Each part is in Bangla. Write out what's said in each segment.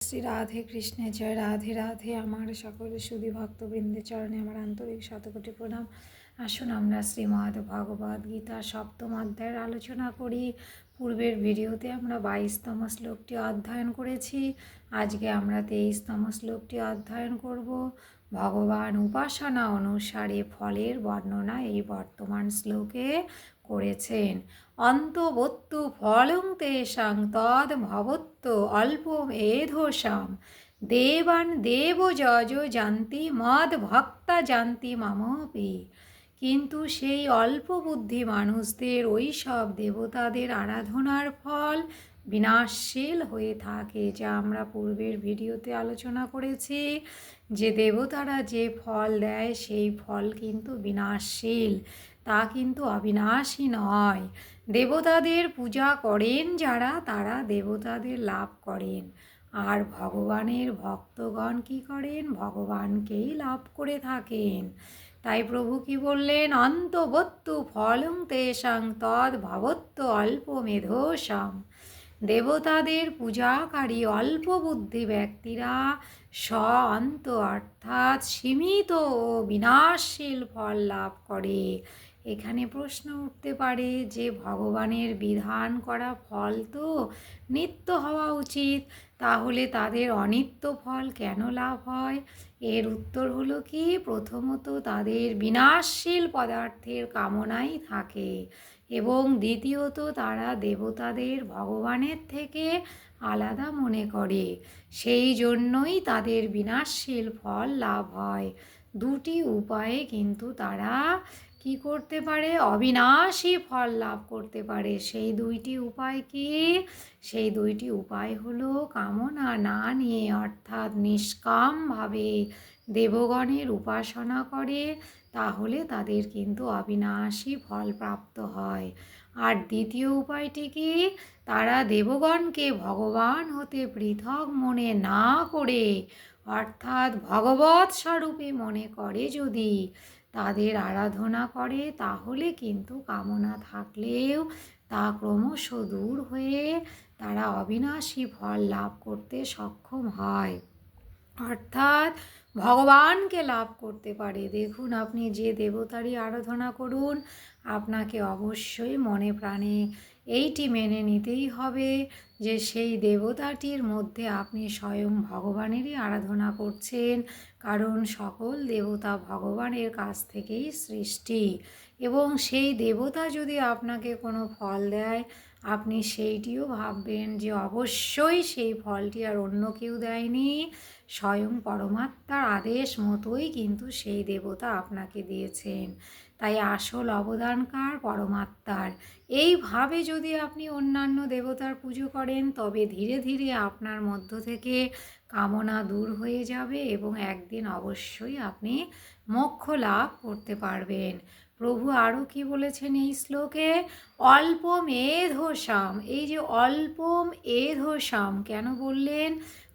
শ্রী রাধে কৃষ্ণে জয়। রাধে রাধে। আমার সকল সুধী ভক্তবৃন্দের চরণে আমার আন্তরিক শতকোটি প্রণাম। আসুন আমরা শ্রীমদ্ ভগবদ্ গীতা সপ্তম অধ্যায়ের আলোচনা করি। পূর্বের ভিডিওতে আমরা 22তম শ্লোকটি অধ্যয়ন করেছি। আজকে আমরা 23তম শ্লোকটি অধ্যয়ন করব। ভগবান উপাসনা অনুসারে ফলের বর্ণনা এই বর্তমান শ্লোকে করেছেন। অন্তবত্তু ফলং তেষাং তদ ভবত্ত অল্পমেধসাম দেবান দেব যজ জানতি মদ ভক্তা জানতি মামপি। কিন্তু সেই অল্প বুদ্ধি মানুষদের ওই সব দেবতাদের আরাধনার ফল বিনাশশীল হয়ে থাকে, যা আমরা পূর্বের ভিডিওতে আলোচনা করেছি যে দেবতারা যে ফল দেয় সেই ফল কিন্তু বিনাশশীল, তা কিন্তু অবিনাশী নয়। দেবতাদের পূজা করেন যারা, তারা দেবতাদের লাভ করেন, আর ভগবানের ভক্তগণ কি করেন? ভগবানকেই লাভ করে থাকেন। তাই প্রভু কি বললেন? অন্তবত্তু ফলং তেষাং তদ ভবত্ত অল্প মেধসাম। দেবতাদের পূজাকারী অল্প বুদ্ধি ব্যক্তিরা অন্ত অর্থাৎ সীমিত ও বিনাশশীল ফল লাভ করে। এখানে প্রশ্ন উঠতে পারে যে ভগবানের বিধান করা ফল তো নিত্য হওয়া উচিত, তাহলে তাদের অনিত্য ফল কেন লাভ হয়? এর উত্তর হলো কি, প্রথমত তাদের বিনাশশীল পদার্থের কামনাই থাকে, এবং দ্বিতীয়ত তারা দেবতাদের ভগবানের থেকে আলাদা মনে করে, সেই জন্যই তাদের বিনাশশীল ফল লাভ হয়। দুটি উপায়ে কিন্তু তারা কি করতে পারে? অবিনাশী ফল লাভ করতে পারে। সেই দুইটি উপায় কি? সেই দুইটি উপায় হলো কামনা না নিয়ে অর্থাৎ নিষ্কামভাবে দেবগণের উপাসনা করে, তাহলে তাদের কিন্তু অবিনাশী ফল প্রাপ্ত হয়। আর দ্বিতীয় উপায়টি কি? তারা দেবগণকে ভগবান হতে পৃথক মনে না করে অর্থাৎ ভগবৎ স্বরূপে মনে করে যদি তাদের আরাধনা করে, তাহলে কিন্তু কামনা থাকলেও তা ক্রমশ দূর হয়ে তারা অবিনাশী ফল লাভ করতে সক্ষম হয়, অর্থাৎ ভগবানকে লাভ করতে পারে। দেখুন, আপনি যে দেবতারই আরাধনা করুন, আপনাকে অবশ্যই মনে প্রাণে এইটি মেনে নিতেই হবে যে সেই দেবতাটির মধ্যে আপনি স্বয়ং ভগবানেরই আরাধনা করছেন, কারণ সকল দেবতা ভগবানের কাছ থেকেই সৃষ্টি। এবং সেই দেবতা যদি আপনাকে কোনো ফল দেয়, আপনি সেইটিও ভাববেন যে অবশ্যই সেই ফলটি আর অন্য কেউ দেয়নি, স্বয়ং পরমাত্মার আদেশ মতোই কিন্তু সেই দেবতা আপনাকে দিয়েছেন। তাই আসল অবদানকার পরমাত্মার। এইভাবে যদি আপনি অন্যান্য দেবতার পুজো করেন, তবে ধীরে ধীরে আপনার মধ্য থেকে কামনা দূর হয়ে যাবে এবং একদিন অবশ্যই আপনি মোক্ষ লাভ করতে পারবেন। প্রভু আরও কি বলেছেন এই শ্লোকে? অল্প মেধসাম। এই যে অল্প মেধসাম কেন বললেন?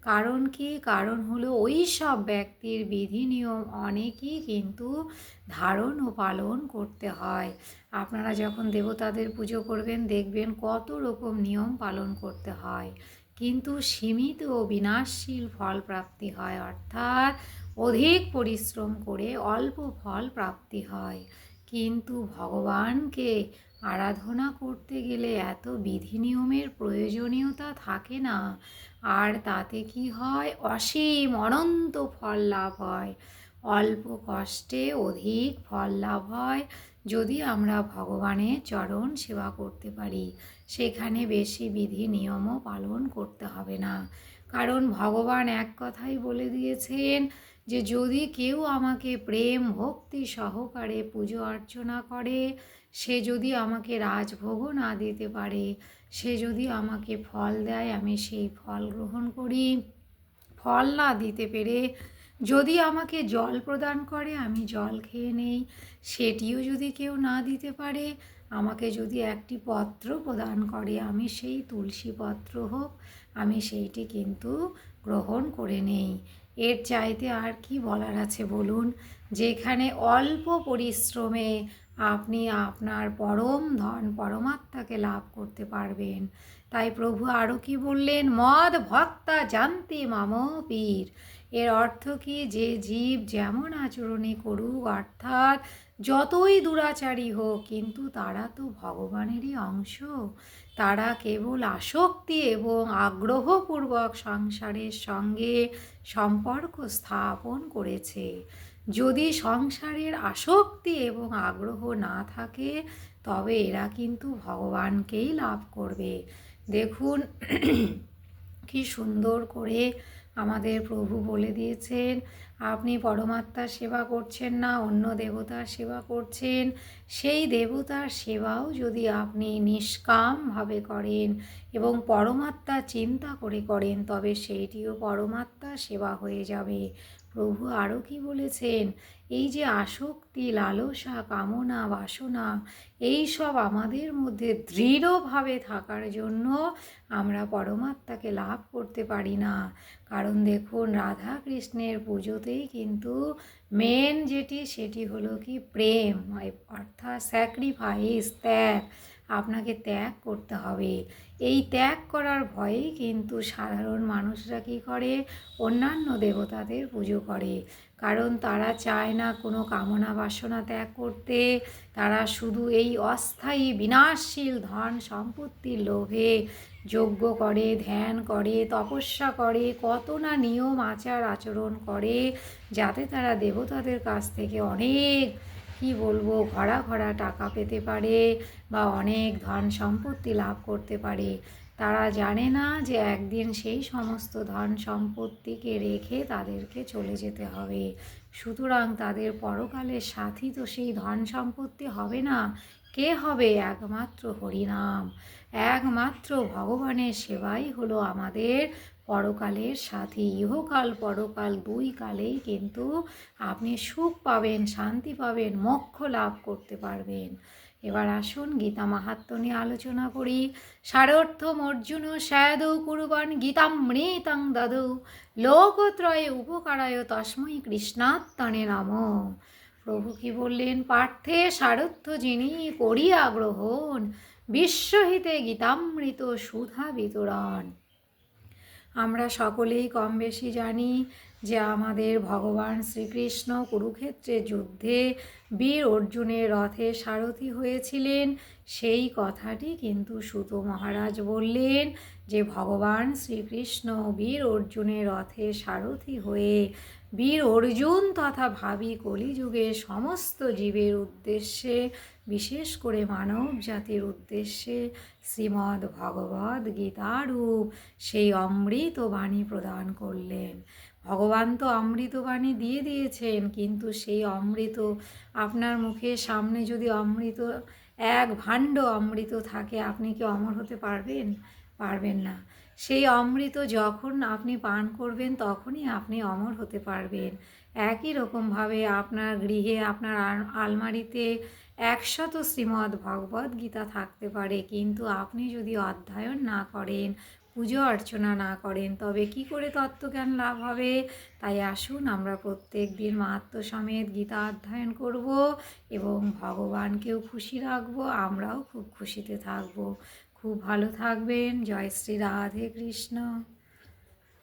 কারণ কি? কারণ হলো ওই সব ব্যক্তির বিধি নিয়ম অনেকই কিন্তু ধারণ ও পালন করতে হয়। আপনারা যখন দেবতাদের পুজো করবেন, দেখবেন কত রকম নিয়ম পালন করতে হয়, কিন্তু সীমিত ও বিনাশশীল ফল প্রাপ্তি হয়, অর্থাৎ অধিক পরিশ্রম করে অল্প ফল প্রাপ্তি হয়। কিন্তু ভগবানকে আরাধনা করতে গেলে এত বিধি নিয়মের প্রয়োজনীয়তা থাকে না, আর তাতে কি হয়? অসীম অনন্ত ফল লাভ হয়। অল্প কষ্টে অধিক ফল লাভ হয় যদি আমরা ভগবানের চরণ সেবা করতে পারি। সেখানে বেশি বিধি নিয়মও পালন করতে হবে না, কারণ ভগবান এক কথাই বলে দিয়েছেন যে যদি কেউ আমাকে প্রেম ভক্তি সহকারে পুজো অর্চনা করে, সে যদি আমাকে রাজভোগও না দিতে পারে, সে যদি আমাকে ফল দেয়, আমি সেই ফল গ্রহণ করি। ফল না দিতে পেরে যদি আমাকে জল প্রদান করে, আমি জল খেয়ে নেই। সেটিও যদি কেউ না দিতে পারে, আমাকে যদি একটি পত্র প্রদান করে, আমি সেই তুলসী পত্র হোক, আমি সেইটি কিন্তু গ্রহণ করে নেই। এর চাইতে আর কি বলার আছে বলুন? যেখানে অল্প পরিশ্রমে আপনি আপনার পরম ধন পরমাত্মাকে লাভ করতে পারবেন। তাই প্রভু আরও কি বললেন? মদ ভক্তা জানতি মাম পীর। এর অর্থ কি? যে জীব যেমন আচরণে করুক, অর্থাৎ যতই দুরাচারী হোক, কিন্তু তারা তো ভগবানেরই অংশ। তারা কেবল আসক্তি এবং আগ্রহপূর্বক সংসারের সঙ্গে সম্পর্ক স্থাপন করেছে। যদি সংসারের আসক্তি এবং আগ্রহ না থাকে, তবে এরা কিন্তু ভগবানকেই লাভ করবে। দেখুন কি সুন্দর করে আমাদের প্রভু বলে দিয়েছেন, আপনি পরমাত্মার সেবা করছেন না, অন্য দেবতার সেবা করছেন। সেই দেবতার সেবাও যদি আপনি নিষ্কামভাবে করেন এবং পরমাত্মা চিন্তা করে করেন, তবে সেইটিও পরমাত্মার সেবা হয়ে যাবে। প্রভু আরও কি বলেছেন? এই যে আসক্তি, লালসা, কামনা, বাসনা, এই সব আমাদের মধ্যে দৃঢ়ভাবে থাকার জন্য আমরা পরমাত্মাকে লাভ করতে পারি না। কারণ দেখুন, রাধা কৃষ্ণের পুজোতেই কিন্তু মেন যেটি, সেটি হলো কি? প্রেম, অর্থাৎ স্যাক্রিফাইস, ত্যাগ। আপনাকে ত্যাগ করতে হবে। এই ত্যাগ করার ভয়েই কিন্তু সাধারণ মানুষরা কী করে? অন্যান্য দেবতাদের পুজো করে। কারণ তারা চায় না কোনো কামনা বাসনা ত্যাগ করতে। তারা শুধু এই অস্থায়ী বিনাশশীল ধন সম্পত্তির লোভে যজ্ঞ করে, ধ্যান করে, তপস্যা করে, কত না নিয়ম আচার আচরণ করে, যাতে তারা দেবতাদের কাছ থেকে অনেক কি বলবো ভরা ভরা টাকা পেতে পারে বা অনেক ধন সম্পত্তি লাভ করতে পারে। তারা জানে না যে একদিন সেই সমস্ত ধন সম্পত্তিকে রেখে তাদেরকে চলে যেতে হবে। সুতরাং তাদের পরকালের সাথী তো সেই ধন সম্পত্তি হবে না। কে হবে? একমাত্র হরিনাম, একমাত্র ভগবানের সেবাই হলো আমাদের পরকালের সাথী। ইহকাল পরকাল দুই কালেই কিন্তু আপনি সুখ পাবেন, শান্তি পাবেন, মোক্ষ লাভ করতে পারবেন। এবার আসুন গীতা মাহাত্ম্য নিয়ে আলোচনা করি। সারথ্যম অর্জুন স্যাদৌ কুর্বাণ গীতামৃতং দদৌ লোকত্রয়ে উপকারায় তস্मै কৃষ্ণাত্মনে নমঃ। প্রভু কি বললেন? পার্থে সারথ্য যিনি করিয়া গ্রহণ, বিশ্বহিতে গীতামৃত সুধা বিতরণ। আমরা সকলেই কম বেশি জানি যে আমাদের ভগবান শ্রীকৃষ্ণ কুরুক্ষেত্রের যুদ্ধে বীর অর্জুনের রথে সারথি হয়েছিলেন। সেই কথাটি কিন্তু সূত মহারাজ বললেন যে ভগবান শ্রীকৃষ্ণ বীর অর্জুনের রথে সারথি হয়ে বীর অর্জুন তথা ভাবি কলিযুগের সমস্ত জীবের উদ্দেশ্যে, বিশেষ করে মানব জাতির উদ্দেশ্যে শ্রীমদ্ ভগবদ্ গীতারূপ সেই অমৃতবাণী প্রদান করলেন। ভগবান তো অমৃতবাণী দিয়ে দিয়েছেন, কিন্তু সেই অমৃত আপনার মুখের সামনে যদি অমৃত এক ভাণ্ড অমৃত থাকে, আপনি কি অমর হতে পারবেন? পারবেন না। সেই অমৃত যখন আপনি পান করবেন, তখনই আপনি অমর হতে পারবেন। একই রকমভাবে আপনার গৃহে, আপনার আলমারিতে 100 শ্রীমদ্ ভগবদ্ গীতা থাকতে পারে, কিন্তু আপনি যদি অধ্যয়ন না করেন, পুজো অর্চনা না করেন, তবে কি করে তত্ত্বজ্ঞান লাভ হবে? তাই আসুন আমরা প্রত্যেক দিন মাহাত্ম্য সমেত গীতা অধ্যয়ন করব এবং ভগবানকেও খুশি রাখবো, আমরাও খুব খুশিতে থাকব। খুব ভালো থাকবেন। জয় শ্রী রাধে কৃষ্ণ।